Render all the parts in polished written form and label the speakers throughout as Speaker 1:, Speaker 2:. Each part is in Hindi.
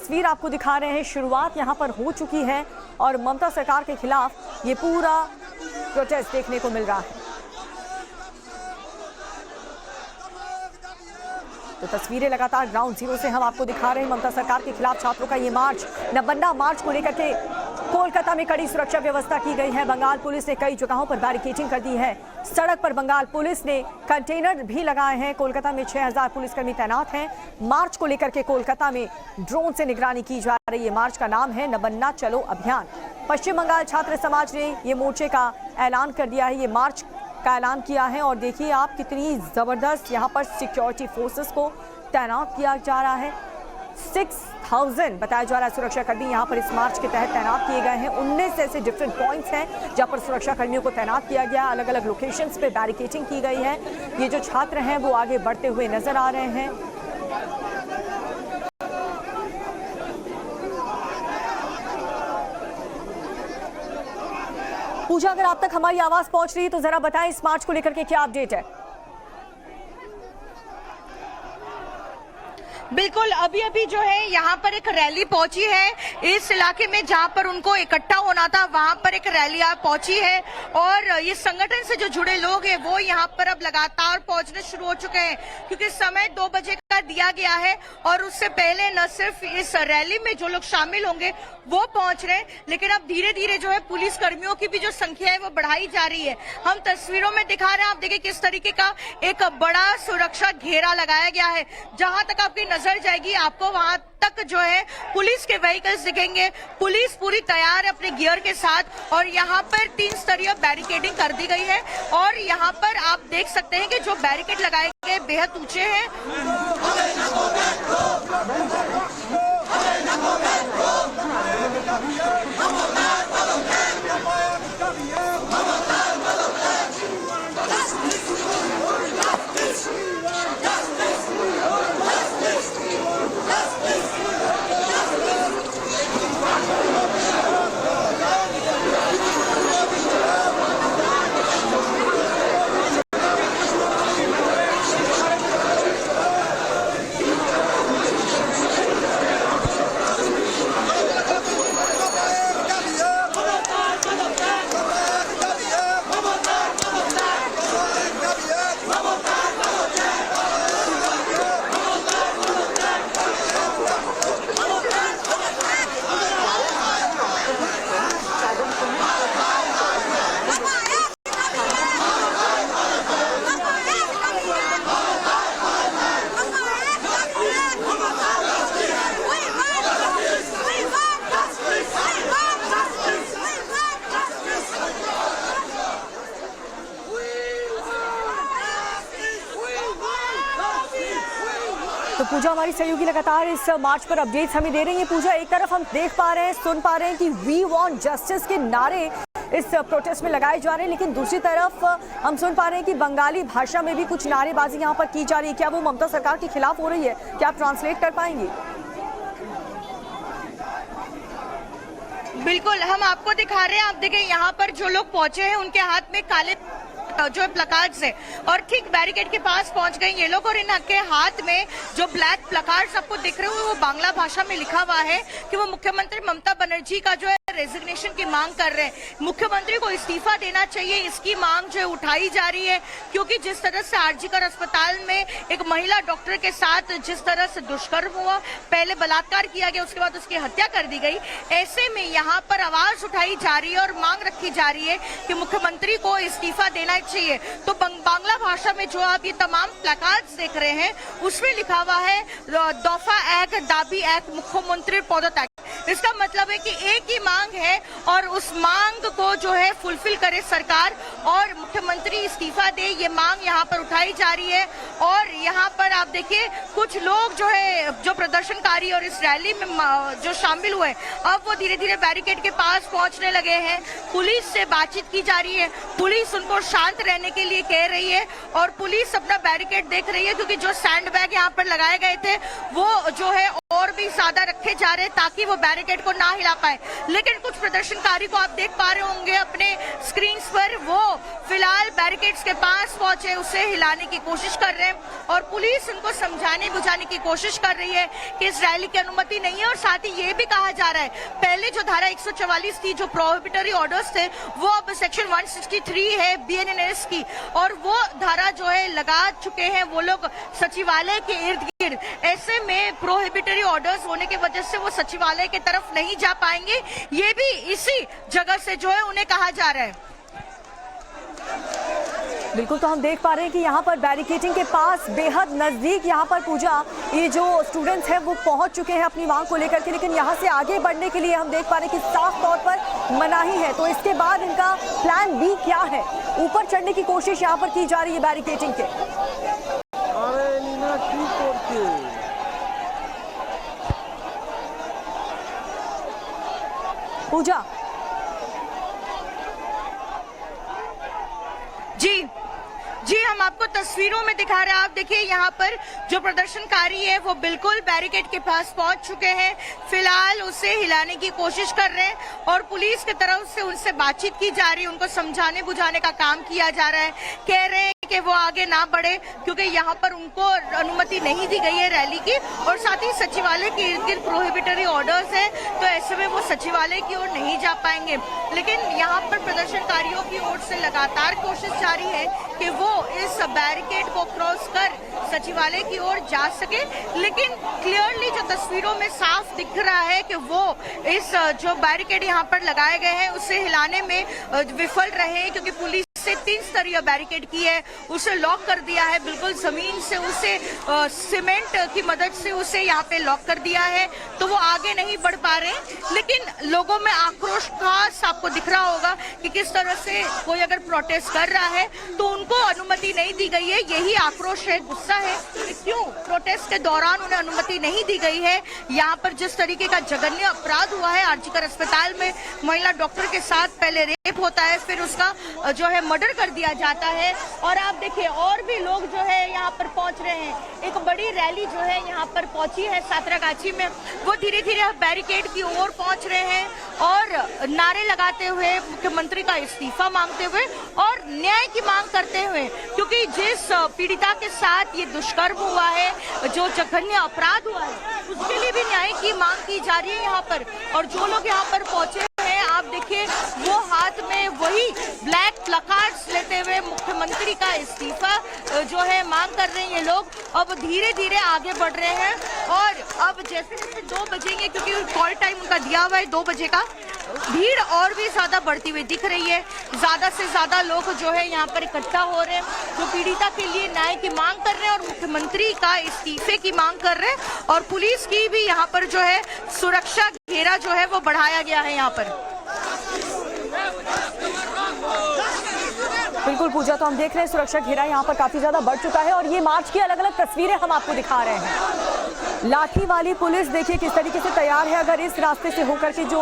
Speaker 1: तस्वीर आपको दिखा रहे हैं। शुरुआत यहां पर हो चुकी है और ममता सरकार के खिलाफ ये पूरा प्रोटेस्ट देखने को मिल रहा है। तो तस्वीरें लगातार ग्राउंड जीरो से हम आपको दिखा रहे हैं। ममता सरकार के खिलाफ छात्रों का ये मार्च, नबन्ना मार्च को लेकर के कोलकाता में कड़ी सुरक्षा व्यवस्था की गई है। बंगाल पुलिस ने कई जगहों पर बैरिकेडिंग कर दी है। सड़क पर बंगाल पुलिस ने कंटेनर भी लगाए हैं। कोलकाता में 6000 पुलिसकर्मी तैनात हैं। मार्च को लेकर के कोलकाता में ड्रोन से निगरानी की जा रही है। मार्च का नाम है नबन्ना चलो अभियान। पश्चिम बंगाल छात्र समाज ने ये मोर्चे का ऐलान कर दिया है, ये मार्च का ऐलान किया है। और देखिए आप कितनी जबरदस्त यहाँ पर सिक्योरिटी फोर्सेस को तैनात किया जा रहा है। 6000 बताया जा रहा है सुरक्षा कर्मी यहाँ पर इस मार्च के तहत तैनात किए गए हैं। 19 ऐसे डिफरेंट पॉइंट्स हैं जहाँ पर सुरक्षा कर्मियों को तैनात किया गया। अलग अलग लोकेशंस पे बैरिकेडिंग की गई है। ये जो छात्र हैं वो आगे बढ़ते हुए नजर आ रहे हैं। पूजा, अगर आप तक हमारी आवाज पहुंच रही है तो जरा बताएं इस मार्च को लेकर के क्या अपडेट है।
Speaker 2: बिल्कुल, अभी अभी जो है यहाँ पर एक रैली पहुंची है। इस इलाके में जहाँ पर उनको इकट्ठा होना था वहाँ पर एक रैली पहुंची है और ये संगठन से जो जुड़े लोग हैं वो यहाँ पर अब लगातार पहुंचने शुरू हो चुके हैं, क्योंकि समय 2 बजे का दिया गया है। और उससे पहले न सिर्फ इस रैली में जो लोग शामिल होंगे वो पहुंच रहे हैं, लेकिन अब धीरे धीरे जो है पुलिस कर्मियों की भी जो संख्या है वो बढ़ाई जा रही है। हम तस्वीरों में दिखा रहे हैं, आप देखिए किस तरीके का एक बड़ा सुरक्षा घेरा लगाया गया है। जहां तक आपकी नजर जाएगी आपको वहां तक जो है पुलिस के व्हीकल्स दिखेंगे। पुलिस पूरी तैयार है अपने गियर के साथ और यहाँ पर 3 स्तरीय बैरिकेडिंग कर दी गई है। और यहाँ पर आप देख सकते हैं कि जो बैरिकेड लगाए गए बेहद ऊंचे हैं।
Speaker 1: तो पूजा हमारी सहयोगी लगातार इस मार्च पर अपडेट्स हमें दे रही है। पूजा, एक तरफ हम देख पा रहे हैं, सुन पा रहे हैं कि वी वांट जस्टिस के नारे इस प्रोटेस्ट में लगाए जा रहे हैं, लेकिन दूसरी तरफ हम सुन पा रहे हैं कि बंगाली भाषा में भी कुछ नारेबाजी यहाँ पर की जा रही है। क्या वो ममता सरकार के खिलाफ हो रही है? क्या आप ट्रांसलेट कर पाएंगे?
Speaker 2: बिल्कुल, हम आपको दिखा रहे हैं। आप देखिए यहाँ पर जो लोग पहुंचे हैं उनके हाथ में काले जो प्लकार्ड्स है और ठीक बैरिकेड के पास पहुंच गए ये लोग। और इनके हाथ में जो ब्लैक प्लकार्ड्स आपको दिख रहे हो वो बांग्ला भाषा में लिखा हुआ है कि वो मुख्यमंत्री ममता बनर्जी का जो है रेजिग्नेशन की मांग कर रहे हैं। मुख्यमंत्री को इस्तीफा देना चाहिए, इसकी मांग जो है उठाई जा रही है। क्योंकि जिस तरह से आरजीकर अस्पताल में एक महिला डॉक्टर के साथ जिस तरह से दुष्कर्म हुआ, पहले बलात्कार किया गया, उसके बाद उसकी हत्या कर दी गई, ऐसे में यहाँ पर आवाज उठाई जा रही है और मांग रखी जा रही है कि मुख्यमंत्री को इस्तीफा देना चाहिए। तो बांग्ला भाषा में जो आप ये तमाम प्लकार्ड्स देख रहे हैं उसमें लिखा हुआ है दफा 1 दाबी 1 मुख्यमंत्री पदत्याग। इसका मतलब है कि एक ही मांग है और उस मांग को जो है फुलफिल करे सरकार और मुख्यमंत्री इस्तीफा दे, ये मांग यहाँ पर उठाई जा रही है। और यहाँ पर आप देखिए कुछ लोग जो है जो प्रदर्शनकारी और इस रैली में जो शामिल हुए अब वो धीरे धीरे बैरिकेड के पास पहुंचने लगे हैं। पुलिस से बातचीत की जा रही है, पुलिस उनको शांत रहने के लिए कह रही है और पुलिस अपना बैरिकेड देख रही है, क्योंकि जो सैंड बैग यहाँ पर लगाए गए थे वो जो है और भी ज्यादा रखे जा रहे हैं ताकि वो बैरिकेड को ना हिला पाए। लेकिन कुछ प्रदर्शनकारी को आप देख पा रहे होंगे अपने स्क्रीन पर, वो फिलहाल बैरिकेड्स के पास पहुंचे, उसे हिलाने की कोशिश कर रहे हैं और पुलिस उनको समझाने बुझाने की कोशिश कर रही है कि इस रैली की अनुमति नहीं है। और साथ ही ये भी कहा जा रहा है, पहले जो धारा 144 थी, जो प्रोहिबिटरी ऑर्डर्स थे, वो अब सेक्शन 163 है BNNS की, और वो धारा जो है लगा चुके हैं वो लोग सचिवालय के इर्द गिर्द। ऐसे में प्रोहिबिटरी ऑर्डर्स होने की वजह से वो सचिवालय की तरफ नहीं जा पाएंगे। ये भी इसी जगह से जो है उन्हें कहा जा रहा है।
Speaker 1: बिल्कुल, तो हम देख पा रहे हैं कि यहाँ पर बैरिकेडिंग के पास बेहद नजदीक यहाँ पर पूजा ये जो स्टूडेंट्स हैं वो पहुंच चुके हैं अपनी मांग को लेकर के, लेकिन यहाँ से आगे बढ़ने के लिए हम देख पा रहे हैं कि साफ तौर पर मनाही है। तो इसके बाद इनका प्लान बी क्या है? ऊपर चढ़ने की कोशिश यहाँ पर की जा रही है बैरिकेडिंग के। पूजा
Speaker 2: जी हम आपको तस्वीरों में दिखा रहे हैं। आप देखिए यहाँ पर जो प्रदर्शनकारी है वो बिल्कुल बैरिकेड के पास पहुंच चुके हैं, फिलहाल उसे हिलाने की कोशिश कर रहे हैं और पुलिस की तरफ से उनसे बातचीत की जा रही है, उनको समझाने बुझाने का काम किया जा रहा है। कह रहे हैं कि वो आगे ना बढ़े क्योंकि यहाँ पर उनको अनुमति नहीं दी गई है रैली की, और साथ ही सचिवालय के इर्द गिर्द प्रोहिबिटरी ऑर्डर्स है, तो ऐसे में वो सचिवालय की ओर नहीं जा पाएंगे। लेकिन यहाँ पर प्रदर्शनकारियों की ओर से लगातार कोशिश जारी है कि वो इस बैरिकेड को क्रॉस कर सचिवालय की ओर जा सके। लेकिन क्लियरली जो तस्वीरों में साफ दिख रहा है कि वो इस जो बैरिकेड यहाँ पर लगाए गए हैं उसे हिलाने में विफल रहे, क्योंकि पुलिस से 3 स्तरीय बैरिकेड की है, उसे लॉक कर दिया है, बिल्कुल जमीन से उसे सीमेंट की मदद से उसे यहाँ पे लॉक कर दिया है, तो वो आगे नहीं बढ़ पा रहे। लेकिन लोगों में आक्रोश खास आपको दिख रहा होगा कि किस तरह से कोई अगर प्रोटेस्ट कर रहा है तो उनको अनुमति नहीं दी गई है, यही आक्रोश है, गुस्सा है कि क्यों प्रोटेस्ट के दौरान उन्हें अनुमति नहीं दी गई है। यहाँ पर जिस तरीके का जघन्य अपराध हुआ है, आरजीकर अस्पताल में महिला डॉक्टर के साथ पहले रेप होता है, फिर उसका जो है मर्डर कर दिया जाता है। और आप देखिए और भी लोग जो है यहाँ पर पहुंच रहे हैं, एक बड़ी रैली जो है यहाँ पर पहुंची है सातरागाछी में, वो धीरे धीरे बैरिकेड की ओर पहुंच रहे हैं और नारे लगाते हुए, मुख्यमंत्री का इस्तीफा मांगते हुए और न्याय की मांग करते हुए, क्योंकि जिस पीड़िता के साथ ये दुष्कर्म हुआ है, जो जघन्य अपराध हुआ है, उसके लिए भी न्याय की मांग की जा रही है यहाँ पर। और जो लोग यहाँ पर पहुंचे हैं, आप देखिए वो हाथ में वही ब्लैक प्लकार्ड्स लेते हुए मुख्यमंत्री का इस्तीफा जो है मांग कर रहे हैं। ये लोग अब धीरे धीरे आगे बढ़ रहे हैं और अब जैसे जैसे 2 बजेंगे, क्योंकि कॉल टाइम उनका दिया हुआ है 2 बजे का, भीड़ और भी ज्यादा बढ़ती हुई दिख रही है। ज्यादा से ज्यादा लोग जो है यहाँ पर इकट्ठा हो रहे हैं, जो पीड़िता के लिए न्याय की मांग कर रहे हैं और मुख्यमंत्री का इस्तीफे की मांग कर रहे हैं। और पुलिस की भी यहाँ पर जो है सुरक्षा घेरा जो है वो बढ़ाया गया है यहाँ पर।
Speaker 1: बिल्कुल पूजा, तो हम देख रहे हैं सुरक्षा घेरा यहाँ पर काफी ज्यादा बढ़ चुका है और ये मार्च की अलग अलग तस्वीरें हम आपको दिखा रहे हैं। लाठी वाली पुलिस देखिए किस तरीके से तैयार है, अगर इस रास्ते से होकर के जो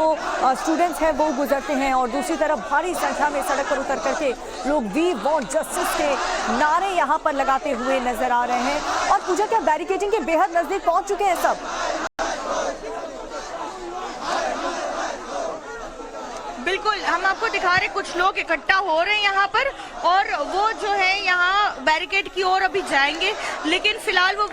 Speaker 1: स्टूडेंट्स हैं वो गुजरते हैं, और दूसरी तरफ भारी संख्या में सड़क पर उतर करके लोग वी वांट जस्टिस के नारे यहाँ पर लगाते हुए नजर आ रहे हैं। और पूजा, क्या बैरिकेडिंग के बेहद नजदीक पहुंच चुके हैं सब?
Speaker 2: बिल्कुल, हम आपको दिखा रहे, कुछ लोग इकट्ठा हो रहे हैं यहाँ पर और वो जो है यहाँ बैरिकेड की ओर अभी जाएंगे, लेकिन फिलहाल वो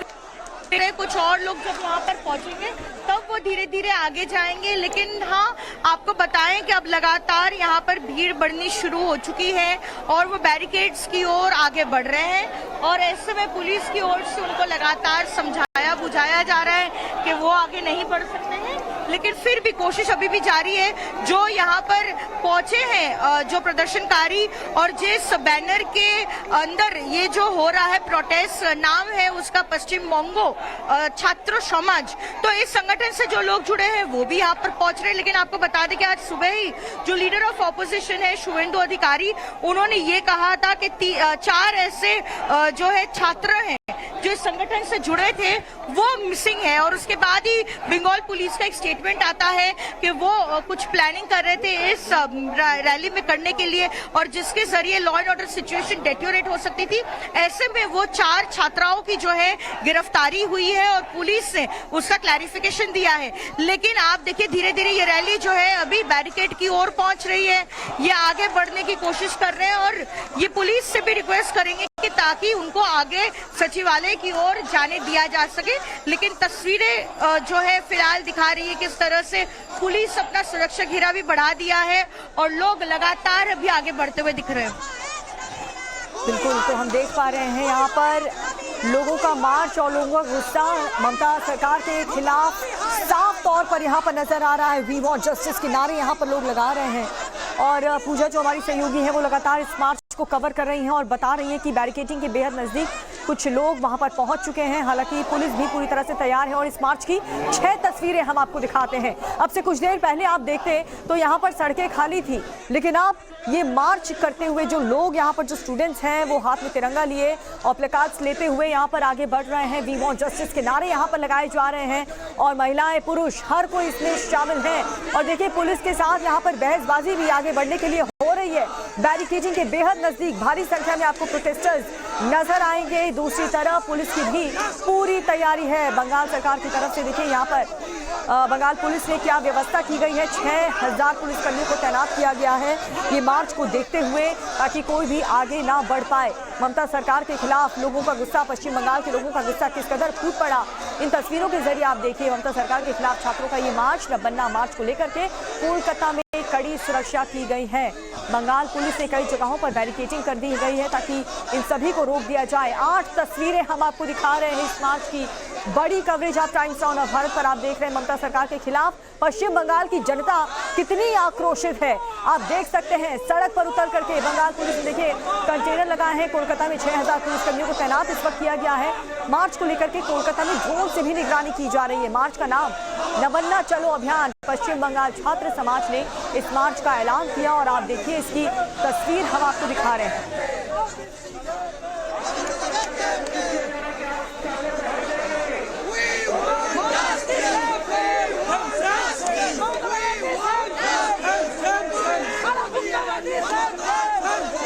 Speaker 2: कुछ और लोग जब वहाँ पर पहुंचेंगे तब वो धीरे धीरे आगे जाएंगे। लेकिन हाँ, आपको बताएं कि अब लगातार यहाँ पर भीड़ बढ़नी शुरू हो चुकी है और वो बैरिकेड्स की ओर आगे बढ़ रहे हैं, और ऐसे में पुलिस की ओर से उनको लगातार समझाया बुझाया जा रहा है कि वो आगे नहीं बढ़ सकते हैं। लेकिन फिर भी कोशिश अभी भी जारी है। जो यहाँ पर पहुंचे हैं जो प्रदर्शनकारी, और जिस बैनर के अंदर ये जो हो रहा है प्रोटेस्ट, नाम है उसका पश्चिम बंगो छात्र समाज, तो इस संगठन से जो लोग जुड़े हैं वो भी यहाँ पर पहुंच रहे हैं। लेकिन आपको बता दें कि आज सुबह ही जो लीडर ऑफ ऑपोजिशन है शुवेंदु अधिकारी, उन्होंने ये कहा था कि 4 ऐसे जो है छात्र हैं जो इस संगठन से जुड़े थे वो मिसिंग है। और उसके बाद ही बंगाल पुलिस का एक स्टेटमेंट आता है कि वो कुछ प्लानिंग कर रहे थे इस रैली में करने के लिए, और जिसके जरिए law and order situation deteriorate हो सकती थी। ऐसे में वो 4 छात्राओं की जो है गिरफ्तारी हुई है और पुलिस ने उसका क्लैरिफिकेशन दिया है। लेकिन आप देखिए धीरे धीरे ये रैली जो है अभी बैरिकेड की ओर पहुंच रही है, ये आगे बढ़ने की कोशिश कर रहे हैं और ये पुलिस से भी रिक्वेस्ट करेंगे कि ताकि उनको आगे सचिवालय की ओर जाने दिया जा सके। लेकिन तस्वीरें जो है फिलहाल दिखा रही है किस तरह से पुलिस अपना सुरक्षा घेरा भी बढ़ा दिया है और लोग लगातार अभी आगे बढ़ते हुए दिख रहे हैं।
Speaker 1: बिल्कुल, तो हम देख पा रहे हैं यहाँ पर लोगों का मार्च और लोगों का गुस्सा ममता सरकार के खिलाफ साफ तौर पर यहाँ पर नजर आ रहा है। वी वांट जस्टिस के नारे यहाँ पर लोग लगा रहे हैं और पूजा जो हमारी सहयोगी है वो लगातार इस मार्च को कवर कर रही हैं और बता रही हैं कि बैरिकेडिंग के बेहद नजदीक कुछ लोग वहां पर पहुंच चुके हैं। हालांकि पुलिस भी पूरी तरह से तैयार है और इस मार्च की 6 तस्वीरें हम आपको दिखाते हैं। अब से कुछ देर पहले आप देखते तो यहाँ पर सड़कें खाली थी, लेकिन अब ये मार्च करते हुए जो लोग यहाँ पर जो स्टूडेंट्स हैं वो हाथ में तिरंगा लिए और प्लेकार्ड्स लेते हुए यहाँ पर आगे बढ़ रहे हैं। वी वांट जस्टिस के नारे यहाँ पर लगाए जा रहे हैं और महिलाएं पुरुष हर कोई इसमें शामिल है। और देखिए पुलिस के साथ यहाँ पर बहसबाजी भी आगे बढ़ने के लिए हो रही है। बैरिकेडिंग के बेहद नजदीक भारी संख्या में आपको प्रोटेस्टर्स नजर आएंगे। दूसरी तरफ पुलिस की भी पूरी तैयारी है बंगाल सरकार की तरफ से। देखिए यहाँ पर बंगाल पुलिस ने क्या व्यवस्था की गई है। 6000 पुलिसकर्मियों को तैनात किया गया है ये मार्च को देखते हुए, ताकि कोई भी आगे ना बढ़ पाए। ममता सरकार के खिलाफ लोगों का गुस्सा, पश्चिम बंगाल के लोगों का गुस्सा किस कदर फूट पड़ा, इन तस्वीरों के जरिए आप देखिए। ममता सरकार के खिलाफ छात्रों का ये मार्च, नब्बन्ना मार्च को लेकर के कोलकाता में कड़ी सुरक्षा की गई है। बंगाल पुलिस ने कई जगहों पर बैरिकेडिंग कर दी गई है ताकि इन सभी को रोक दिया जाए। 8 तस्वीरें हम आपको दिखा रहे हैं इस मार्च की। बड़ी कवरेज आप टाइम्स ऑन भारत पर आप देख रहे हैं। ममता सरकार के खिलाफ पश्चिम बंगाल की जनता कितनी आक्रोशित है आप देख सकते हैं। सड़क पर उतर करके बंगाल पुलिस ने देखिए कंटेनर लगाए हैं। कोलकाता में 6000 पुलिसकर्मियों को तैनात इस वक्त किया गया है। मार्च को लेकर के कोलकाता में ड्रोन से भी निगरानी की जा रही है। मार्च का नाम नबन्ना चलो अभियान। पश्चिम बंगाल छात्र समाज ने इस मार्च का ऐलान किया और आप देखिए इसकी तस्वीर हम आपको दिखा रहे हैं।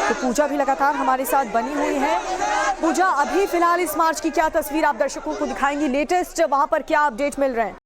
Speaker 1: तो पूजा भी लगातार हमारे साथ बनी हुई है। पूजा, अभी फिलहाल इस मार्च की क्या तस्वीर आप दर्शकों को दिखाएंगी? लेटेस्ट वहां पर क्या अपडेट मिल रहे हैं?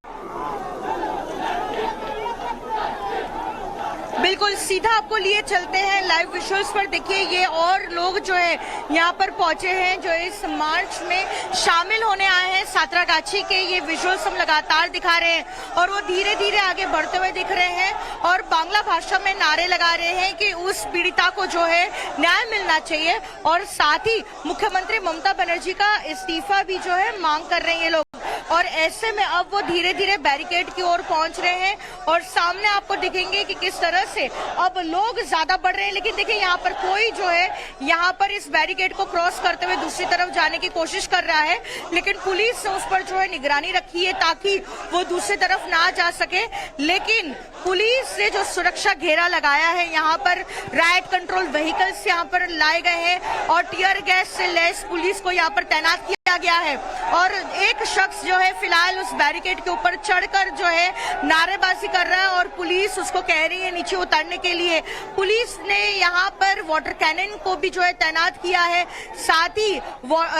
Speaker 2: बिल्कुल सीधा आपको लिए चलते हैं लाइव विजुअल्स पर। देखिए ये और लोग जो है यहाँ पर पहुंचे हैं जो इस मार्च में शामिल होने आए हैं। सातरागाछी के ये विजुअल्स हम लगातार दिखा रहे हैं और वो धीरे धीरे आगे बढ़ते हुए दिख रहे हैं और बांग्ला भाषा में नारे लगा रहे हैं कि उस पीड़िता को जो है न्याय मिलना चाहिए और साथ ही मुख्यमंत्री ममता बनर्जी का इस्तीफा भी जो है मांग कर रहे हैं ये लोग। और ऐसे में अब वो धीरे धीरे बैरिकेड की ओर पहुंच रहे हैं और सामने आपको दिखेंगे कि किस तरह से अब लोग ज्यादा बढ़ रहे हैं। लेकिन देखिए यहाँ पर कोई जो है यहाँ पर इस बैरिकेड को क्रॉस करते हुए दूसरी तरफ जाने की कोशिश कर रहा है, लेकिन पुलिस ने उस पर जो है निगरानी रखी है ताकि वो दूसरी तरफ ना जा सके। लेकिन पुलिस ने जो सुरक्षा घेरा लगाया है यहाँ पर राइट कंट्रोल व्हीकल्स यहाँ पर लाए गए हैं और टीयर गैस से लैस पुलिस को यहाँ पर तैनात किया गया है। और एक शख्स जो है फिलहाल उस बैरिकेड के ऊपर चढ़कर जो है नारेबाजी कर रहा है और पुलिस उसको कह रही है नीचे उतरने के लिए। पुलिस ने यहाँ पर वाटर कैनन को भी जो है तैनात किया है। साथ ही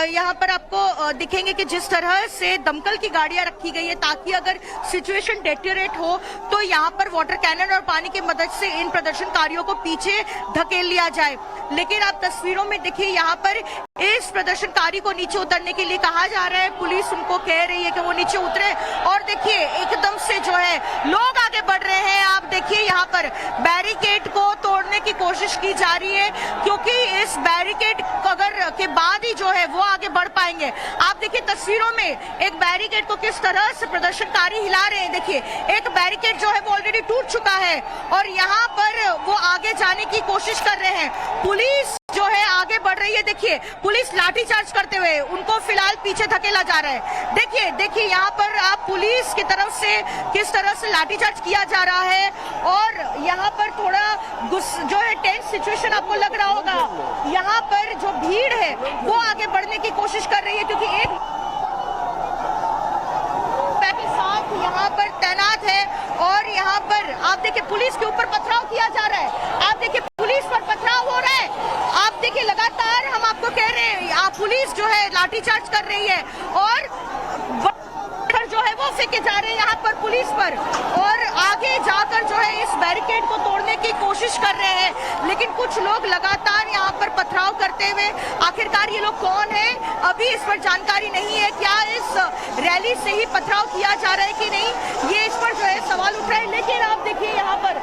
Speaker 2: यहाँ पर आपको दिखेंगे कि जिस तरह से दमकल की गाड़ियां रखी गई है ताकि अगर सिचुएशन डेटेरियोरेट हो तो यहाँ पर वाटर कैनन और पानी की मदद से इन प्रदर्शनकारियों को पीछे धकेल लिया जाए। लेकिन आप तस्वीरों में देखिए यहाँ पर इस प्रदर्शनकारी को नीचे उतरने के लिए कहा जा रहा है। पुलिस उनको कह रही है कि वो नीचे उतरे और देखिए एकदम से जो है लोग आगे बढ़ रहे हैं। आप देखिए यहाँ पर बैरिकेड को तोड़ने की कोशिश की जा रही है क्योंकि इस बैरिकेड अगर के बाद ही जो है वो आगे बढ़ पाएंगे। आप देखिए तस्वीरों में एक बैरिकेड को किस तरह से प्रदर्शनकारी हिला रहे हैं। देखिए एक बैरिकेड जो है वो ऑलरेडी टूट चुका है और यहाँ पर वो आगे जाने की कोशिश कर रहे हैं। पुलिस जो है आगे बढ़ रही है। देखिए पुलिस लाठीचार्ज करते हुए उनको फिलहाल पीछे धकेला जा रहा है। देखिए यहाँ पर आप पुलिस की तरफ से किस तरह से लाठीचार्ज किया जा रहा है और यहाँ पर थोड़ा जो है टेंस सिचुएशन आपको लग रहा होगा। यहाँ पर जो भीड़ है वो आगे बढ़ने की कोशिश कर रही है क्योंकि एक यहाँ पर तैनात है और यहाँ पर आप देखिए पुलिस के ऊपर पथराव किया जा रहा है। आप देखिए पुलिस पर पथराव हो रहा है। आप देखिए लगातार हम आपको कह रहे हैं पुलिस जो है लाठीचार्ज कर रही है और जो है वो फेंके जा रहे हैं यहाँ पर पुलिस पर और आगे जाकर जो है इस बैरिकेड को तोड़ने की कोशिश कर रहे हैं। लेकिन कुछ लोग लगातार यहाँ पर पथराव करते हुए, आखिरकार ये लोग कौन है अभी इस पर जानकारी नहीं है। क्या इस रैली से ही पथराव किया जा रहा है कि नहीं, ये इस पर जो है सवाल उठ रहा है। लेकिन आप देखिए यहाँ पर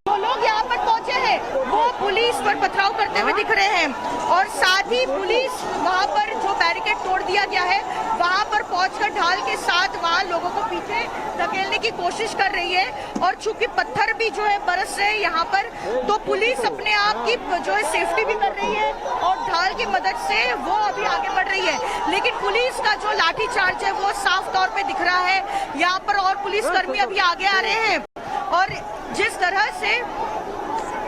Speaker 2: जो लोग यहाँ पर पहुंचे हैं वो पुलिस पर पथराव करते हुए दिख रहे हैं और साथ ही पुलिस वहाँ पर जो बैरिकेड तोड़ दिया गया है वहाँ पर पहुंचकर ढाल के साथ वहाँ लोगों को पीछे धकेलने की कोशिश कर रही है। और चूंकि पत्थर भी जो है बरस रहे हैं यहाँ पर, तो पुलिस अपने आप की जो है सेफ्टी भी कर रही है और ढाल की मदद से वो अभी आगे बढ़ रही है। लेकिन पुलिस का जो लाठीचार्ज है वो साफ तौर पे दिख रहा है। यहाँ पर और पुलिसकर्मी अभी आगे आ रहे हैं और जिस तरह से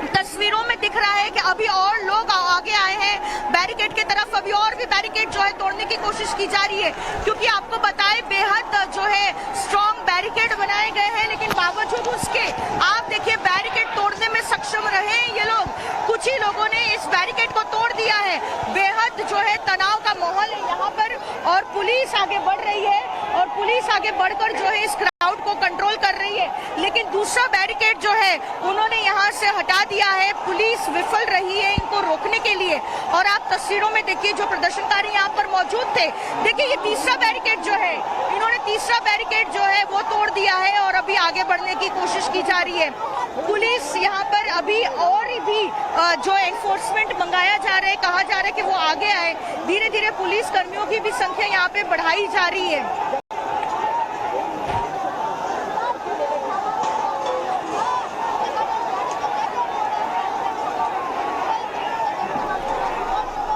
Speaker 2: तस्वीरों में दिख रहा है कि अभी और लोग आगे आए हैं बैरिकेड की तरफ। अभी और भी बैरिकेड जो है तोड़ने की कोशिश की जा रही है क्योंकि आपको बताएं बेहद जो है स्ट्रॉन्ग बैरिकेड बनाए गए हैं। लेकिन बावजूद उसके आप देखिए बैरिकेड तोड़ने में सक्षम रहे ये लोग। कुछ ही लोगों ने इस बैरिकेड को तोड़ दिया है। बेहद जो है तनाव का माहौल है यहाँ पर और पुलिस आगे बढ़ रही है और पुलिस आगे बढ़कर जो है इस क्राउड को कंट्रोल कर रही है। लेकिन दूसरा बैरिकेड जो है उन्होंने यहाँ से हटा दिया है। पुलिस विफल रही है इनको रोकने के लिए और आप तस्वीरों में देखिए जो प्रदर्शनकारी यहाँ पर मौजूद थे। देखिए ये तीसरा बैरिकेड जो है, इन्होंने तीसरा बैरिकेड जो है वो तोड़ दिया है और अभी आगे बढ़ने की कोशिश की जा रही है। पुलिस यहाँ पर अभी और भी जो एनफोर्समेंट मंगाया जा रहा है, कहा जा रहा है कि वो आगे आए। धीरे धीरे पुलिस कर्मियों की भी संख्या यहाँ पे बढ़ाई जा रही है।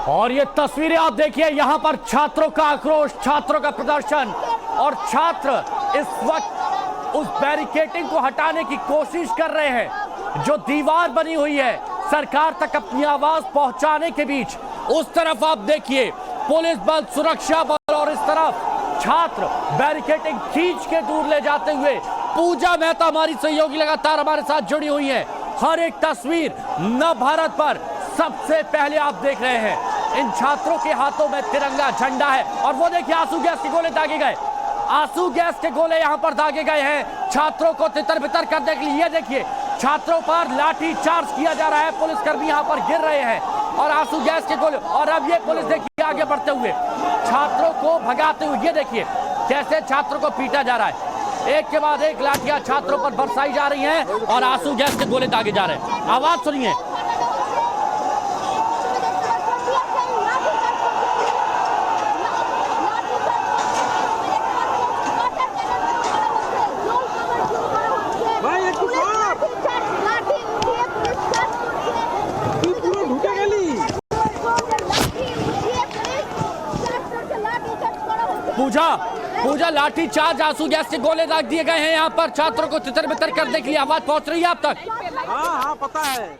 Speaker 3: और ये तस्वीरें आप देखिए, यहाँ पर छात्रों का आक्रोश, छात्रों का प्रदर्शन और छात्र इस वक्त उस बैरिकेडिंग को हटाने की कोशिश कर रहे हैं जो दीवार बनी हुई है सरकार तक अपनी आवाज पहुंचाने के बीच। उस तरफ आप देखिए पुलिस बल, सुरक्षा बल और इस तरफ छात्र बैरिकेडिंग खींच के दूर ले जाते हुए। पूजा मेहता हमारी सहयोगी लगातार हमारे साथ जुड़ी हुई है। हर एक तस्वीर नव भारत पर सबसे पहले आप देख रहे हैं। इन छात्रों के हाथों में तिरंगा झंडा है और वो देखिए आंसू गैस के गोले दागे गए, आंसू गैस के गोले यहाँ पर दागे गए हैं छात्रों को तितर बितर करने के लिए। देखिए छात्रों पर लाठी चार्ज किया जा रहा है, पुलिसकर्मी यहाँ पर गिर रहे हैं और आंसू गैस के गोले। और अब ये पुलिस देखिए आगे बढ़ते हुए छात्रों को भगाते हुए। ये देखिए कैसे छात्रों को पीटा जा रहा है, एक के बाद एक लाठियां छात्रों पर बरसाई जा रही हैं और आंसू गैस के गोले दागे जा रहे हैं। आवाज सुनिए। पूजा लाठी चार्ज, आंसू गैस के गोले दाग दिए गए हैं यहाँ पर छात्रों को तितर बितर करने के लिए। आवाज पहुंच रही है आप तक?
Speaker 4: हाँ पता है।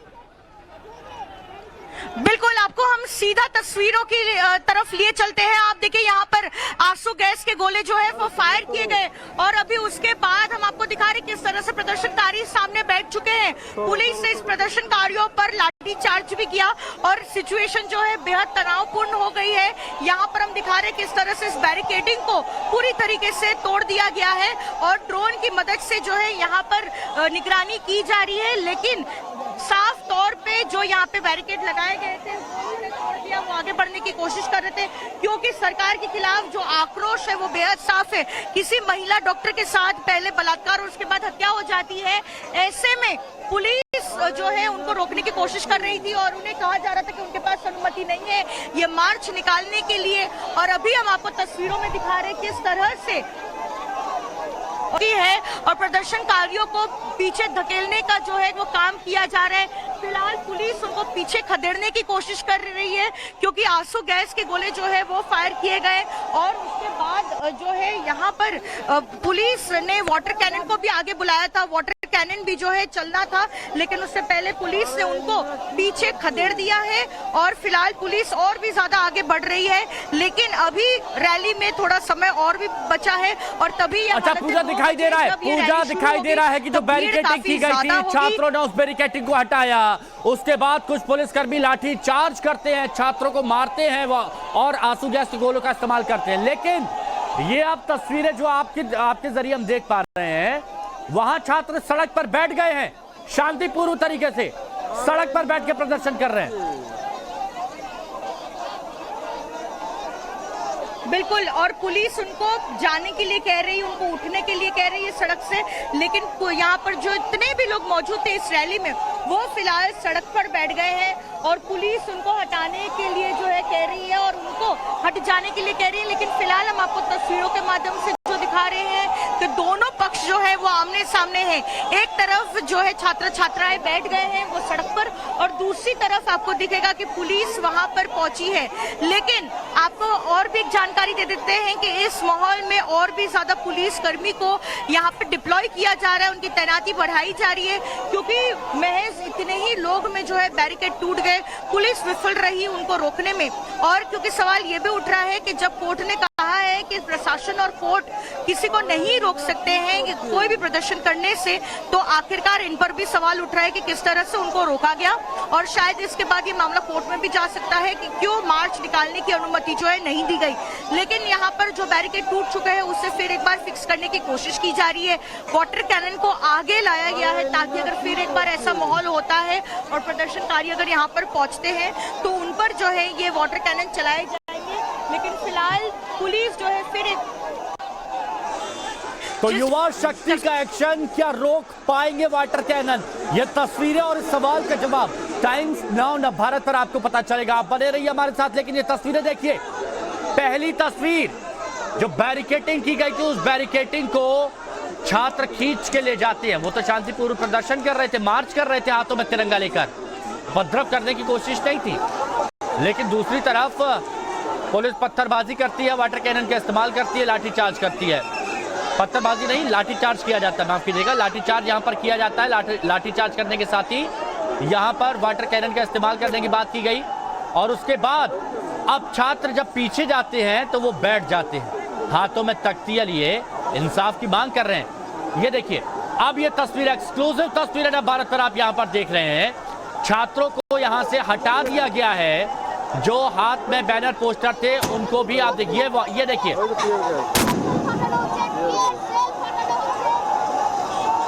Speaker 2: बिल्कुल, आपको हम सीधा तस्वीरों की तरफ लिए चलते हैं। आप देखिए यहाँ पर आंसू गैस के गोले जो है वो फायर किए गए और अभी उसके बाद हम आपको दिखा रहे किस तरह से प्रदर्शनकारी सामने बैठ चुके हैं। पुलिस ने इस प्रदर्शनकारियों पर लाठी चार्ज भी किया और सिचुएशन जो है बेहद तनावपूर्ण हो गई है। यहाँ पर हम दिखा रहे किस तरह से इस बैरिकेडिंग को पूरी तरीके से तोड़ दिया गया है और ड्रोन की मदद से जो है यहाँ पर निगरानी की जा रही है। लेकिन साफ तौर पे जो यहाँ पे बैरिकेड लगाए गए थे उन्होंने तोड़ दिया, वो आगे बढ़ने की कोशिश कर रहे थे क्योंकि सरकार के खिलाफ जो आक्रोश है वो बेहद साफ है। किसी महिला डॉक्टर के साथ पहले बलात्कार और उसके बाद हत्या हो जाती है, ऐसे में पुलिस जो है उनको रोकने की कोशिश कर रही थी और उन्हें कहा जा रहा था कि उनके पास अनुमति नहीं है ये मार्च निकालने के लिए। और अभी हम आपको तस्वीरों में दिखा रहे किस तरह से है और प्रदर्शनकारियों को पीछे धकेलने का जो है वो काम किया जा रहा है। फिलहाल पुलिस उनको पीछे खदेड़ने की कोशिश कर रही है क्योंकि आंसू गैस के गोले जो है वो फायर किए गए और उसके बाद जो है यहाँ पर पुलिस ने वाटर कैनन को भी आगे बुलाया था। वाटर कैनन भी जो है चलना था, लेकिन उससे पहले पुलिस ने उनको पीछे खदेड़ दिया है और फिलहाल पुलिस और भी ज्यादा आगे बढ़ रही है, लेकिन अभी रैली में थोड़ा समय और भी बचा है और तभी
Speaker 3: अच्छा पूजा दिखाई दे रहा है, पूजा दिखाई दे रहा है कि जो बैरिकेडिंग की गई थी छात्रों ने उस बैरिकेडिंग को हटाया, उसके बाद कुछ पुलिसकर्मी लाठी चार्ज करते हैं, छात्रों को मारते हैं और आंसू गैस के गोलों का इस्तेमाल करते हैं। लेकिन ये अब तस्वीरें जो आपके जरिए हम देख पा रहे हैं, वहां छात्र सड़क पर बैठ गए हैं, शांतिपूर्ण तरीके से सड़क पर बैठ के प्रदर्शन कर रहे हैं।
Speaker 2: बिल्कुल, और पुलिस उनको जाने के लिए कह रही है, उनको उठने के लिए कह रही है सड़क से, लेकिन यहाँ पर जो इतने भी लोग मौजूद थे इस रैली में वो फिलहाल सड़क पर बैठ गए हैं और पुलिस उनको हटाने के लिए जो है कह रही है और उनको हट जाने के लिए कह रही है। लेकिन फिलहाल हम आपको तस्वीरों के माध्यम से जो दिखा रहे हैं कि दोनों पक्ष जो है वो आमने सामने है। एक तरफ जो है छात्र छात्राएं बैठ गए हैं वो सड़क पर और दूसरी तरफ आपको दिखेगा कि पुलिस वहां पर पहुंची है। लेकिन आपको और भी जानकारी दे देते हैं कि इस माहौल में और भी ज्यादा पुलिस कर्मी को यहाँ पर डिप्लॉय किया जा रहा है, उनकी तैनाती बढ़ाई जा रही है क्योंकि महज इतने ही लोग में जो है बैरिकेड टूट गए, पुलिस विफल रही उनको रोकने में। और क्योंकि सवाल ये भी उठ रहा है कि जब कोर्ट ने कहा है कि प्रशासन और कोर्ट किसी को नहीं रोक सकते हैं कि कोई भी प्रदर्शन करने से, तो आखिरकार इन पर भी सवाल उठ रहा है कि किस तरह से उनको रोका गया और शायद इसके बाद ये मामला कोर्ट में भी जा सकता है कि क्यों मार्च निकालने की अनुमति जो है नहीं दी गई। लेकिन यहाँ पर जो बैरिकेड टूट चुका है उसे फिर एक बार फिक्स करने की कोशिश की जा रही है। वाटर कैनन को आगे लाया गया है ताकि अगर फिर एक बार ऐसा माहौल होता है और प्रदर्शनकारी अगर यहाँ पर पहुंचते हैं तो उन पर जो है ये वाटर कैनन चलाए जाएंगे। लेकिन फिलहाल पुलिस जो है फिर
Speaker 3: तो युवा शक्ति का एक्शन क्या रोक पाएंगे वाटर कैनन? ये तस्वीरें और इस सवाल का जवाब टाइम्स नाउ न भारत पर आपको पता चलेगा। आप बने रहिए हमारे साथ। लेकिन ये तस्वीरें देखिए, पहली तस्वीर जो बैरिकेडिंग की गई थी उस बैरिकेडिंग को छात्र खींच के ले जाते हैं। वो तो शांतिपूर्ण प्रदर्शन कर रहे थे, मार्च कर रहे थे हाथों में तिरंगा लेकर, उपद्रव करने की कोशिश नहीं थी। लेकिन दूसरी तरफ पुलिस पत्थरबाजी करती है, वाटर कैनन का इस्तेमाल करती है, लाठीचार्ज करती है। पत्थरबाजी नहीं, लाठीचार्ज किया जाता है, माफ कीजिएगा, लाठीचार्ज यहाँ पर किया जाता है। लाठीचार्ज करने के साथ ही यहाँ पर वाटर कैनन का इस्तेमाल करने की बात की गई। और उसके बाद अब छात्र जब पीछे जाते हैं तो वो बैठ जाते हैं, हाथों में तख्तियां लिए इंसाफ की मांग कर रहे हैं। ये देखिए, अब ये तस्वीर एक्सक्लूसिव तस्वीर है ना भारत पर आप यहाँ पर देख रहे हैं। छात्रों को यहाँ से हटा दिया गया है, जो हाथ में बैनर पोस्टर थे उनको भी आप देखिए, ये देखिए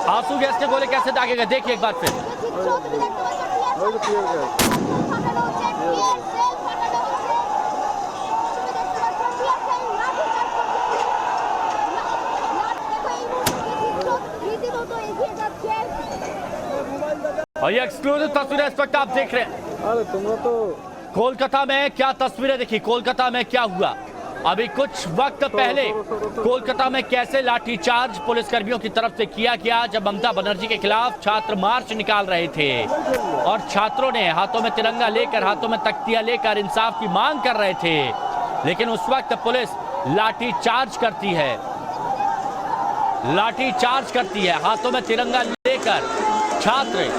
Speaker 3: आंसू गैस के गोले कैसे दागे गए, देखिए एक बार फिर। और ये एक्सक्लूसिव तस्वीरें इस वक्त आप देख रहे हैं।
Speaker 4: अरे तुमने तो
Speaker 3: कोलकाता में क्या तस्वीरें देखी, कोलकाता में क्या हुआ अभी कुछ वक्त पहले। कोलकाता में कैसे लाठीचार्ज पुलिसकर्मियों की तरफ से किया गया जब ममता बनर्जी के खिलाफ छात्र मार्च निकाल रहे थे और छात्रों ने हाथों में तिरंगा लेकर, हाथों में तख्तियां लेकर इंसाफ की मांग कर रहे थे। लेकिन उस वक्त पुलिस लाठीचार्ज करती है, लाठीचार्ज करती है, हाथों में तिरंगा लेकर छात्र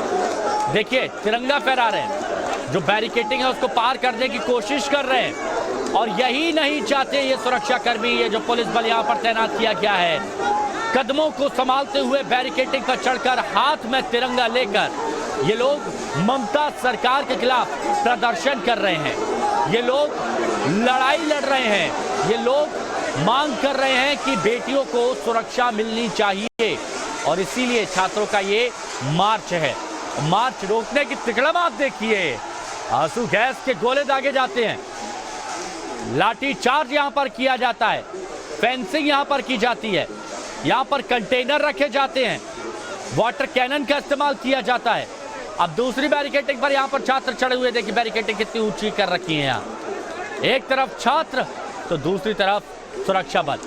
Speaker 3: देखिए तिरंगा फहरा रहे हैं, जो बैरिकेडिंग है उसको पार करने की कोशिश कर रहे हैं। और यही नहीं चाहते ये सुरक्षा कर्मी, ये जो पुलिस बल यहाँ पर तैनात किया गया है, कदमों को संभालते हुए बैरिकेडिंग पर चढ़कर हाथ में तिरंगा लेकर ये लोग ममता सरकार के खिलाफ प्रदर्शन कर रहे हैं। ये लोग लड़ाई लड़ रहे हैं, ये लोग मांग कर रहे हैं कि बेटियों को सुरक्षा मिलनी चाहिए। और इसीलिए छात्रों का ये मार्च है। मार्च रोकने की तिकड़म आप देखिए, आंसू गैस के गोले दागे जाते हैं, लाठीचार्ज यहां पर किया जाता है, फेंसिंग यहां पर की जाती है, यहां पर कंटेनर रखे जाते हैं, वाटर कैनन का इस्तेमाल किया जाता है। अब दूसरी बैरिकेडिंग पर यहां पर छात्र चढ़े हुए, देखिए बैरिकेडिंग कितनी ऊंची कर रखी है। यहाँ एक तरफ छात्र तो दूसरी तरफ सुरक्षा बल।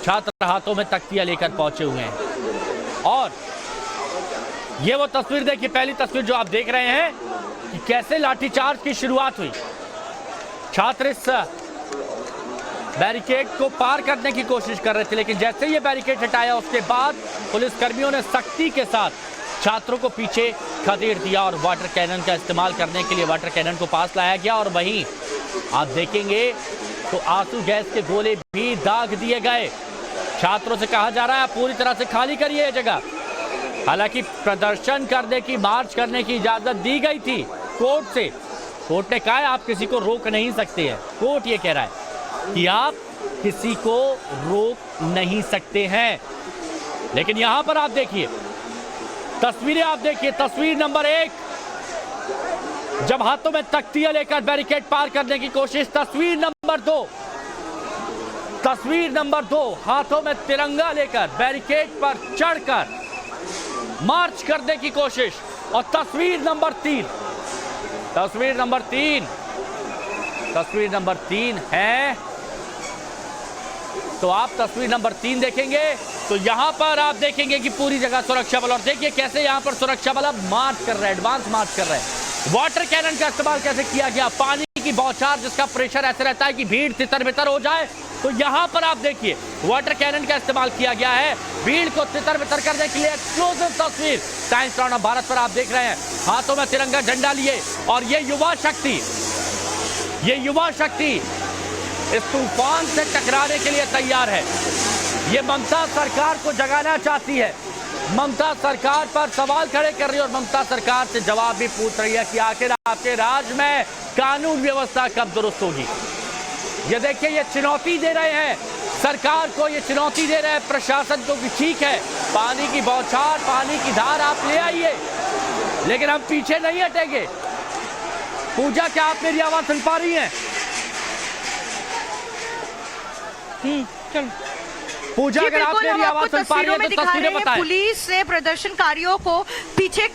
Speaker 3: छात्र हाथों में तख्तियां लेकर पहुंचे हुए हैं। और ये वो तस्वीर देखिए, पहली तस्वीर जो आप देख रहे हैं कि कैसे लाठीचार्ज की शुरुआत हुई। छात्र इस बैरिकेड को पार करने की कोशिश कर रहे थे, लेकिन जैसे ये बैरिकेड हटाया उसके बाद पुलिसकर्मियों ने सख्ती के साथ छात्रों को पीछे खदेड़ दिया और वाटर कैनन का इस्तेमाल करने के लिए वाटर कैनन को पास लाया गया। और वहीं आप देखेंगे तो आंसू गैस के गोले भी दाग दिए गए। छात्रों से कहा जा रहा है पूरी तरह से खाली करिए ये जगह। हालांकि प्रदर्शन करने की, मार्च करने की इजाजत दी गई थी कोर्ट से। कोर्ट ने कहा है आप किसी को रोक नहीं सकते हैं। कोर्ट ये कह रहा है कि आप किसी को रोक नहीं सकते हैं। लेकिन यहां पर आप देखिए तस्वीरें, आप देखिए तस्वीर नंबर 1, जब हाथों में तख्तियां लेकर बैरिकेड पार करने की कोशिश। तस्वीर नंबर 2, हाथों में तिरंगा लेकर बैरिकेड पर चढ़कर मार्च करने की कोशिश। और तस्वीर नंबर 3 है। तो आप तस्वीर नंबर 3 देखेंगे तो यहां पर आप देखेंगे कि पूरी जगह सुरक्षा बल, और देखिए कैसे यहां पर सुरक्षा बल अब मार्च कर रहे हैं, एडवांस मार्च कर रहे हैं। वाटर कैनन का इस्तेमाल कैसे किया गया, पानी की बौछार जिसका प्रेशर ऐसे रहता है कि भीड़ तितर-बितर हो जाए, तो यहां पर आप देखिए वाटर कैनन का इस्तेमाल किया गया है भीड़ को तितर-बितर करने के लिए। एक्सप्लोसिव तस्वीर टाइम्स नाउ भारत पर आप देख रहे हैं, हाथों में तिरंगा झंडा लिए। और ये युवा शक्ति इस तूफान से टकराने के लिए तैयार है। ये ममता सरकार को जगाना चाहती है, ममता सरकार पर सवाल खड़े कर रही है और ममता सरकार से जवाब भी पूछ रही है कि आखिर आपके राज में कानून व्यवस्था कब दुरुस्त होगी। ये देखिए, ये चुनौती दे रहे हैं सरकार को, ये चुनौती दे रहे हैं प्रशासन को कि ठीक है पानी की बौछार, पानी की धार आप ले आइए, लेकिन हम पीछे नहीं हटेंगे। पूजा, क्या आप मेरी आवाज सुन पा रही हैं?
Speaker 2: चलो
Speaker 3: पूजा, अगर आप मेरी आवाज सुन पा रही हैं तो तस्वीरें बताएं।
Speaker 2: पुलिस ने प्रदर्शनकारियों को पीछे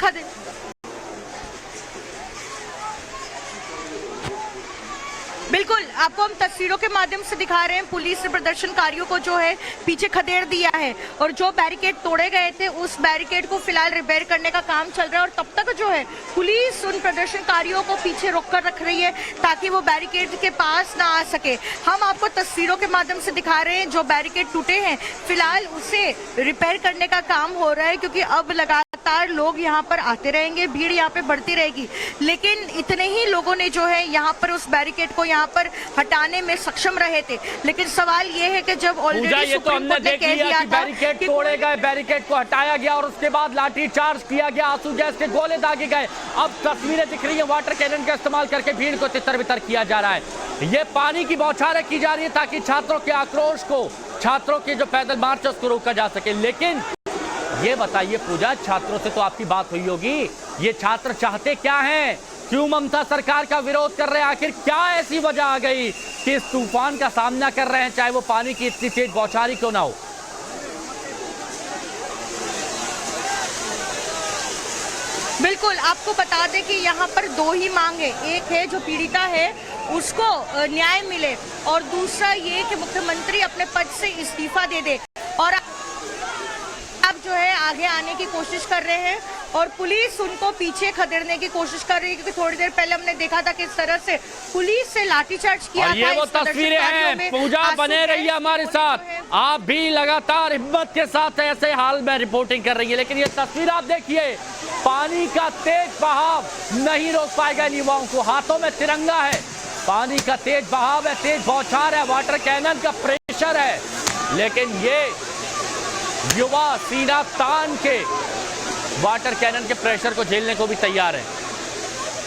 Speaker 2: बिल्कुल आपको हम तस्वीरों के माध्यम से दिखा रहे हैं। पुलिस ने प्रदर्शनकारियों को जो है पीछे खदेड़ दिया है और जो बैरिकेड तोड़े गए थे उस बैरिकेड को फिलहाल रिपेयर करने का काम चल रहा है। और तब तक जो है पुलिस उन प्रदर्शनकारियों को पीछे रोककर रख रही है ताकि वो बैरिकेड के पास ना आ सके। हम आपको तस्वीरों के माध्यम से दिखा रहे हैं जो बैरिकेड टूटे हैं, फिलहाल उसे रिपेयर करने का काम हो रहा है, क्योंकि अब लगातार लोग यहाँ पर आते रहेंगे, भीड़ यहाँ पे बढ़ती रहेगी। लेकिन इतने ही लोगों ने जो है यहाँ पर उस बैरिकेड को यहाँ पर हटाने में सक्षम रहे थे। लेकिन सवाल ये है कि जब ऑलरेडी सुप्रीम कोर्ट ने कह दिया था
Speaker 3: बैरिकेड तोड़े गए, बैरिकेड को हटाया गया और उसके बाद लाठी चार्ज किया गया, आंसू गैस के गोले दागे गए। अब तस्वीरें दिख रही है वाटर कैनन का इस्तेमाल करके भीड़ को तितर-बितर किया जा रहा है। ये पानी की बौछारें की जा रही है ताकि छात्रों के आक्रोश को, छात्रों के जो पैदल मार्च उसको रोका जा सके। लेकिन ये बताइए पूजा, छात्रों से तो आपकी बात हुई होगी, ये छात्र चाहते क्या हैं? क्यों ममता सरकार का विरोध कर रहे हैं? आखिर क्या ऐसी वजह आ गई कि इस तूफान का सामना कर रहे हैं, चाहे वो पानी की इतनी तेज बौछारी क्यों ना हो?
Speaker 2: बिल्कुल आपको बता दें कि यहाँ पर 2 ही मांग है। एक है जो पीड़िता है उसको न्याय मिले और दूसरा ये कि मुख्यमंत्री अपने पद से इस्तीफा दे दे। और अब जो है आगे आने की कोशिश कर रहे हैं और पुलिस उनको पीछे खदेड़ने की कोशिश कर रही है, क्योंकि थोड़ी देर पहले हमने देखा था किस तरह से पुलिस से लाठीचार्ज किया था।
Speaker 3: ये वो तस्वीरें हैं। पूजा, बने रहिए हमारे साथ, आप भी लगातार हिम्मत के साथ ऐसे हाल में रिपोर्टिंग कर रही है। लेकिन ये तस्वीर आप देखिए, पानी का तेज बहाव नहीं रोक पाएगा इन युवाओं को। हाथों में तिरंगा है, पानी का तेज बहाव है, तेज बौछार है, वाटर कैनन का प्रेशर है, लेकिन ये युवा सीना तान के वाटर कैनन के प्रेशर को झेलने को भी तैयार है,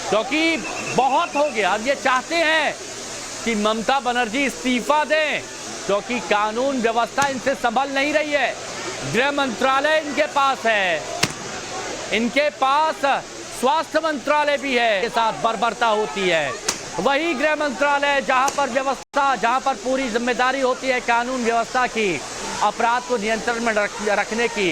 Speaker 3: क्योंकि बहुत हो गया। अब ये चाहते हैं कि ममता बनर्जी इस्तीफा दें, क्योंकि कानून व्यवस्था इनसे संभल नहीं रही है। गृह मंत्रालय इनके पास है, इनके पास स्वास्थ्य मंत्रालय भी है, के साथ बर्बरता होती है। वही गृह मंत्रालय जहां पर व्यवस्था, जहां पर पूरी जिम्मेदारी होती है कानून व्यवस्था की, अपराध को नियंत्रण में रखने की,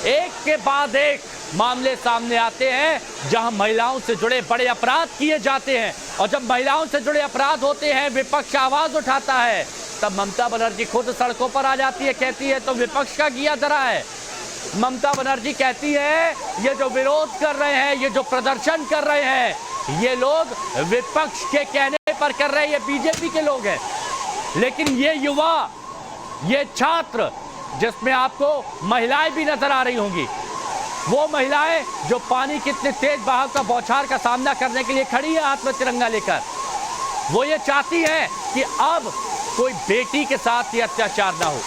Speaker 3: एक के बाद एक मामले सामने आते हैं जहां महिलाओं से जुड़े बड़े अपराध किए जाते हैं। और जब महिलाओं से जुड़े अपराध होते हैं, विपक्ष आवाज उठाता है, तब ममता बनर्जी खुद सड़कों पर आ जाती है, कहती है तो विपक्ष का किया धरा है। ममता बनर्जी कहती है ये जो विरोध कर रहे हैं, ये जो प्रदर्शन कर रहे हैं, ये लोग विपक्ष के कहने पर कर रहे हैं, ये बीजेपी के लोग हैं। लेकिन ये युवा, ये छात्र, जिसमें आपको महिलाएं भी नजर आ रही होंगी, वो महिलाएं जो पानी के इतने तेज बहाव का बौछार का सामना करने के लिए खड़ी है हाथ में तिरंगा लेकर, वो ये चाहती है कि अब कोई बेटी के साथ ये अत्याचार ना हो।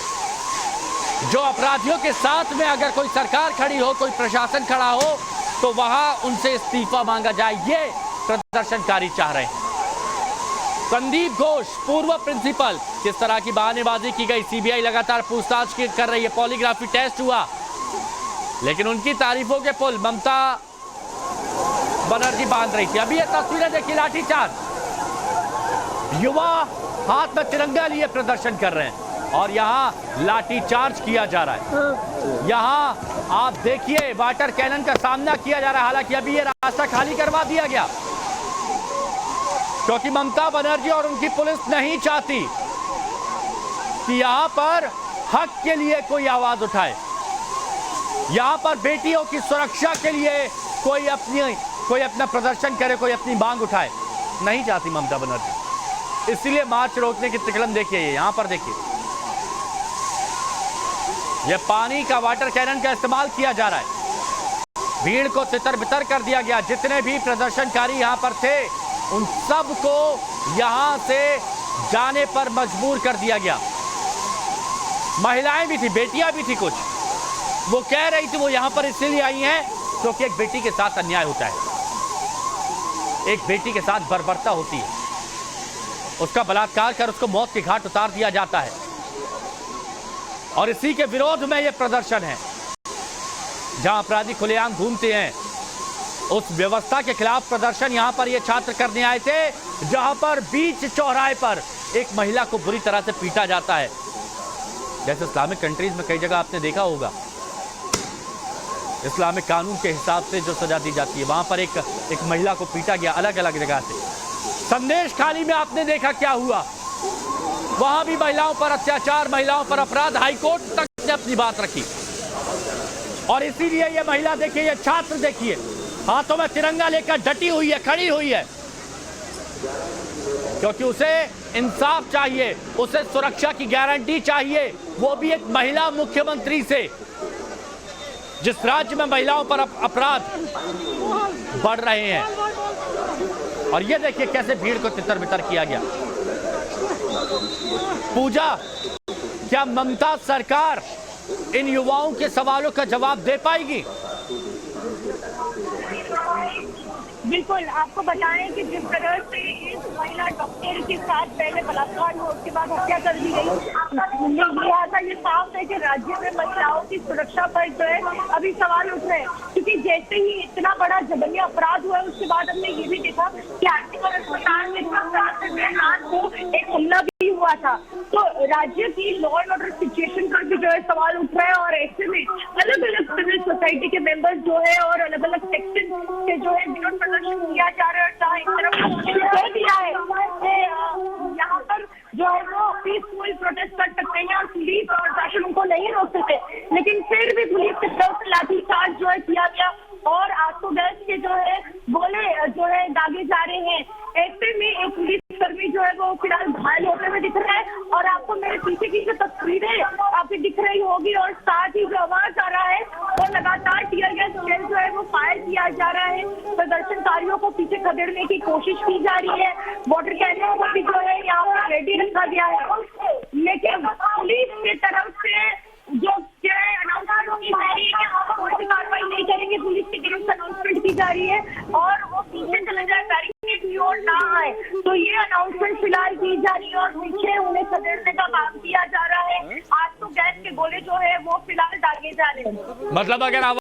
Speaker 3: जो अपराधियों के साथ में अगर कोई सरकार खड़ी हो, कोई प्रशासन खड़ा हो, तो वहां उनसे इस्तीफा मांगा जाए, ये प्रदर्शनकारी चाह रहे हैं। संदीप घोष, पूर्व प्रिंसिपल, किस तरह की बहानेबाजी की गई, सीबीआई लगातार पूछताछ कर रही है, पॉलीग्राफी टेस्ट हुआ, लेकिन उनकी तारीफों के पुल ममता बनर्जी बांध रही थी। अभी ये तस्वीरें देखिए, लाठीचार्ज, युवा हाथ में तिरंगा लिए प्रदर्शन कर रहे हैं और यहाँ लाठीचार्ज किया जा रहा है। यहाँ आप देखिए वाटर कैनन का सामना किया जा रहा है। हालांकि अभी ये रास्ता खाली करवा दिया गया क्योंकि ममता बनर्जी और उनकी पुलिस नहीं चाहती कि यहां पर हक के लिए कोई आवाज उठाए, यहां पर बेटियों की सुरक्षा के लिए कोई अपना प्रदर्शन करे, कोई अपनी मांग उठाए, नहीं चाहती ममता बनर्जी। इसलिए मार्च रोकने की तिकड़म देखिए, यहां पर देखिए, यह पानी का वाटर कैनन का इस्तेमाल किया जा रहा है। भीड़ को तितर बितर कर दिया गया। जितने भी प्रदर्शनकारी यहां पर थे उन सबको यहां से जाने पर मजबूर कर दिया गया। महिलाएं भी थी, बेटियां भी थी कुछ, वो कह रही थी वो यहां पर इसलिए आई हैं क्योंकि एक बेटी के साथ अन्याय होता है, एक बेटी के साथ बर्बरता होती है, उसका बलात्कार कर उसको मौत के घाट उतार दिया जाता है और इसी के विरोध में यह प्रदर्शन है। जहां अपराधी खुलेआम घूमते हैं, उस व्यवस्था के खिलाफ प्रदर्शन यहां पर ये छात्र करने आए थे, जहां पर बीच चौराहे पर एक महिला को बुरी तरह से पीटा जाता है। जैसे इस्लामिक कंट्रीज में कई जगह आपने देखा होगा, इस्लामिक कानून के हिसाब से जो सजा दी जाती है, वहां पर एक महिला को पीटा गया अलग अलग जगह से। संदेश खाली में आपने देखा क्या हुआ, वहां भी महिलाओं पर अत्याचार, महिलाओं पर अपराध, हाईकोर्ट तक ने अपनी बात रखी। और इसीलिए ये महिला देखिए, ये छात्र देखिए, हाथों में तिरंगा लेकर डटी हुई है, खड़ी हुई है, क्योंकि उसे इंसाफ चाहिए, उसे सुरक्षा की गारंटी चाहिए, वो भी एक महिला मुख्यमंत्री से। जिस राज्य में महिलाओं पर अपराध बढ़ रहे हैं, और ये देखिए कैसे भीड़ को तितर बितर किया गया। पूजा, क्या ममता सरकार इन युवाओं के सवालों का जवाब दे पाएगी?
Speaker 4: बिल्कुल, आपको बताएं कि जिस तरह से इस महिला डॉक्टर के साथ पहले बलात्कार हुआ, उसके बाद हत्या कर दी गई, लिहाजा ये साफ है कि राज्य में महिलाओं की सुरक्षा पर जो है अभी सवाल उठ रहे हैं। क्योंकि जैसे ही इतना बड़ा जघन्य अपराध हुआ है, उसके बाद हमने ये भी देखा कि आर्थिक और अस्पताल में रात को एक हमला भी हुआ था। तो राज्य की लॉ एंड ऑर्डर सिचुएशन पर भी जो है सवाल उठ रहा है और ऐसे में अलग अलग सिविल सोसाइटी के मेंबर्स जो है और अलग अलग सेक्शन के जो है विरोध प्रदर्शन किया जा रहा है। जहाँ एक तरफ दिया है यहाँ पर जो है वो पीसफुल प्रोटेस्ट कर सकते हैं और पुलिस और प्रशासन उनको नहीं रोक सकते, लेकिन फिर भी पुलिस की तरफ से लाठीचार्ज जो है किया गया और आंसू गैस के जो है गोले जो है दागे जा रहे हैं। ऐसे में एक पुलिस कर्मी जो है वो फिलहाल घायल होते हुए दिख रहा है और आपको मेरे पीछे की जो तस्वीरें आपको दिख रही होगी और साथ ही जो आवाज आ रहा है वो लगातार टीयर गैस शेल जो है वो फायर किया जा रहा है। प्रदर्शनकारियों को पीछे खदेड़ने की कोशिश की जा रही है, वाटर कैनन को भी जो है यहाँ पर रेडी रखा गया है, लेकिन पुलिस की तरफ से जो अनाउंसमेंट की जा रही है कि कोई कार्रवाई नहीं करेंगे, पुलिस की तरफ से अनाउंसमेंट की जा रही है और वो पीछे चले जाए, बैरिकेड की ओर ना आए, तो ये अनाउंसमेंट फिलहाल की जा रही है और पीछे उन्हें खदेड़ने का काम किया जा रहा है। आज तो गैस के गोले जो है वो फिलहाल दागे जा रहे हैं।
Speaker 3: मतलब अगर